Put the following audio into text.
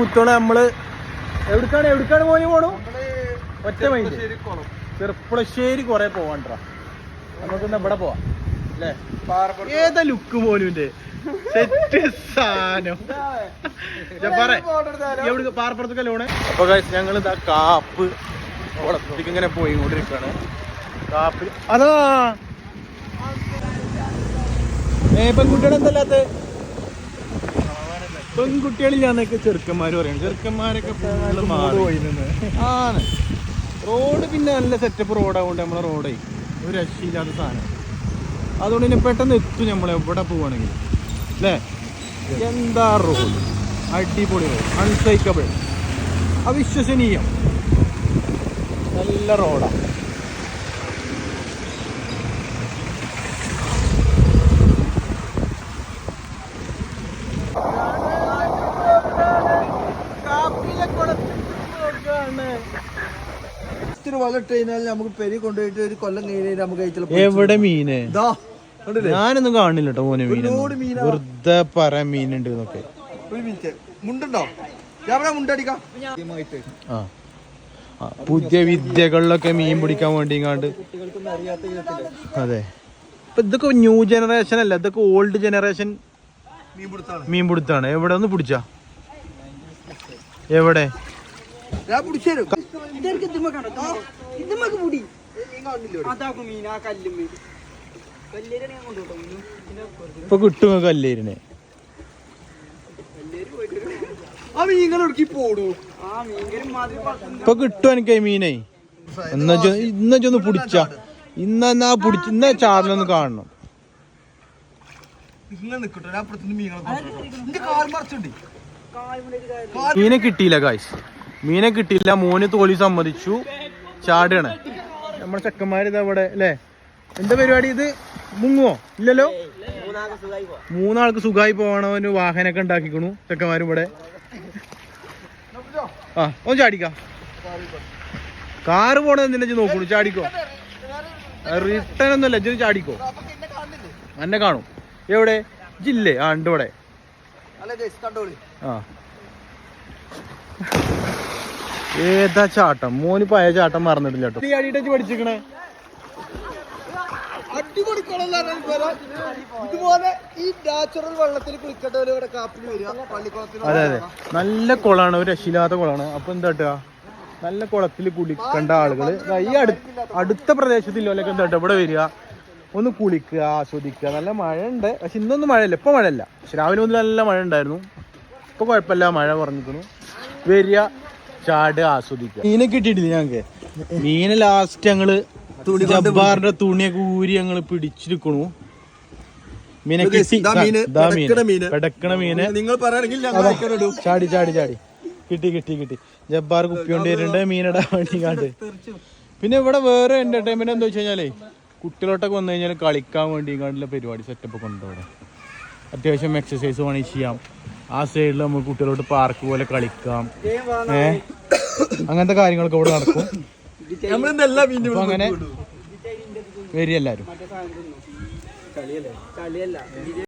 മുത്തോളെ നമ്മള് എവിടേക്കാണ് പോണു ഒറ്റ മൈൻഡ് ചെറുപ്പുളശ്ശേരി കൊറേ പോവാണ്ടാ നമുക്കിന്ന് ഇവിടെ പോവാം അല്ലേ? ഏതാ ലുക്ക് മോനുവിന്റെ സെറ്റ് സാധനം എവിടെ പാറപ്പുറത്തൊക്കെ ലോണ്. അപ്പൊ ഞങ്ങൾ ഇതാ കാപ്പ് കുളത്തേക്ക് ഇങ്ങനെ പോയിക്കൊണ്ടിരിക്കുകയാണ്. കാപ്പ് അതാ പെൺകുട്ടികൾ എന്തല്ലാത്ത പെൺകുട്ടികളില്ലാന്നൊക്കെ ചെറുക്കന്മാര് പറയണം. ചെറുക്കന്മാരൊക്കെ ആണ്. റോഡ് പിന്നെ നല്ല സെറ്റപ്പ് റോഡാകൊണ്ട് നമ്മളെ റോഡേ ഒരു രക്ഷയില്ലാത്ത സാധനം. അതുകൊണ്ട് തന്നെ പെട്ടെന്ന് എത്തും നമ്മൾ എവിടെ പോവാണെങ്കിൽ അല്ലേ? എന്താ റോഡ്, അടിപൊളി റോഡ്, അൺസൈക്കബിൾ, അവിശ്വസനീയം, നല്ല റോഡാണ്. നമുക്ക് പെരി കൊണ്ടുപോയിട്ട് ഒരു കൊല്ലം കഴിഞ്ഞാൽ നമുക്ക് എവിടെ മീന് ഞാനൊന്നും കാണില്ല കേട്ടോ മോനെ. മീൻ വെറുതെ പറയാൻ മീനുണ്ട് എന്നൊക്കെ. ഒരു മിനിറ്റ് മുണ്ടുണ്ടോ? മുണ്ടടിക്കാം. പുതിയ വിദ്യകളിലൊക്കെ മീൻ പിടിക്കാൻ വേണ്ടിങ്ങാണ്ട്. അതെ, ഇപ്പൊ ഇതൊക്കെ ന്യൂ ജനറേഷൻ അല്ല, ഇതൊക്കെ ഓൾഡ് ജനറേഷൻ മീൻ പിടുത്താണ്. എവിടെ ഒന്ന് പിടിച്ചാ എവിടെ ഇപ്പൊ കിട്ടും കല്ലേരിനെ. ഇപ്പൊ കിട്ടും എനിക്ക് മീനേ. ഇന്നൊന്ന് പിടിച്ച ഇന്ന ചാറിലൊന്ന് കാണണം. മീനെ കിട്ടിയില്ല ഗായ്സ്, മീനെ കിട്ടിയില്ല. മോന് തോലി സമ്മതിച്ചു, ചാടാണ്. നമ്മുടെ ചെക്കന്മാരിതാ ഇവിടെ അല്ലേ? എന്താ പരിപാടി ഇത്? മുങ്ങുവോ? ഇല്ലല്ലോ. മൂന്നാൾക്ക് സുഖമായി പോകണവന് വാഹനമൊക്കെ ഉണ്ടാക്കിക്കണു ചെക്കന്മാരും ഇവിടെ. ഒന്ന് ചാടിക്കാം. കാറ് പോണത് എന്തിനാ നോക്കണു? ചാടിക്കോ. റിട്ടേൺ ഒന്നുമല്ല, ഇജ്ജ് ചാടിക്കോ. എന്നെ കാണും. എവിടെ ജില്ലേ? ഉണ്ട് ഇവിടെ. ഏതാ ചാട്ടം? മോന് പഴയ ചാട്ടം മറന്നിട്ടില്ല കേട്ടോ. ഈ അടിയിട്ടേക്ക് പഠിച്ചിക്കണേ. അടിപൊളി ഇതുപോലെ ഈ നാച്ചുറൽ വെള്ളത്തിൽ കുളിക്കേണ്ടവര് കാപ്പിൽ വരിക. അതെ അതെ, നല്ല കുളമാണ്, ഒരു രക്ഷയില്ലാത്ത കുളമാണ്. അപ്പൊ എന്താ നല്ല കുളത്തിൽ കുളിക്കേണ്ട ആളുകള് ഈ അടുത്ത പ്രദേശത്തില്ലൊക്കെ എന്താ ഇവിടെ വരിക, ഒന്ന് കുളിക്കുക, ആസ്വദിക്കുക. നല്ല മഴ ഉണ്ട്, പക്ഷെ ഇന്നൊന്നും മഴയില്ല. ഇപ്പൊ മഴയില്ല, പക്ഷെ രാവിലെ മുതൽ നല്ല മഴ ഉണ്ടായിരുന്നു. ഇപ്പൊ കുഴപ്പമില്ല, മഴ കുറഞ്ഞിരിക്കുന്നു. വരിക, ചാട്, ആസ്വദിക്കുക. മീനെ കിട്ടിയിട്ടില്ല ഞങ്ങക്ക്. മീനെ ലാസ്റ്റ് ഞങ്ങള് ജബ്ബാറിന്റെ തുണിയൊക്കെ ഊരി ഞങ്ങള് പിടിച്ചിരിക്കണു. മീനെ കിട്ടി. പെടക്കണ മീന് ചാടി ചാടി ചാടി കിട്ടി. ജബ്ബാർ കുപ്പി കൊണ്ട് വരുന്നുണ്ട് മീനിടാൻ വേണ്ടി കാണ്ട്. പിന്നെ ഇവിടെ വേറെ എന്റർടൈൻമെന്റ് എന്താ വെച്ച് കഴിഞ്ഞാലേ, കുട്ടികളോട്ടൊക്കെ വന്നു കഴിഞ്ഞാൽ കളിക്കാൻ വേണ്ടി കാണ്ടുള്ള പരിപാടി സെറ്റപ്പ് കൊണ്ടുപോകണം. അത്യാവശ്യം എക്സസൈസ് വേണമെങ്കിൽ ചെയ്യാം. ആ സൈഡിൽ നമുക്ക് കുട്ടികളോട്ട് പാർക്ക് പോലെ കളിക്കാം. അങ്ങനത്തെ കാര്യങ്ങളൊക്കെ ഇവിടെ നടക്കും. അങ്ങനെ വരിക എല്ലാരും.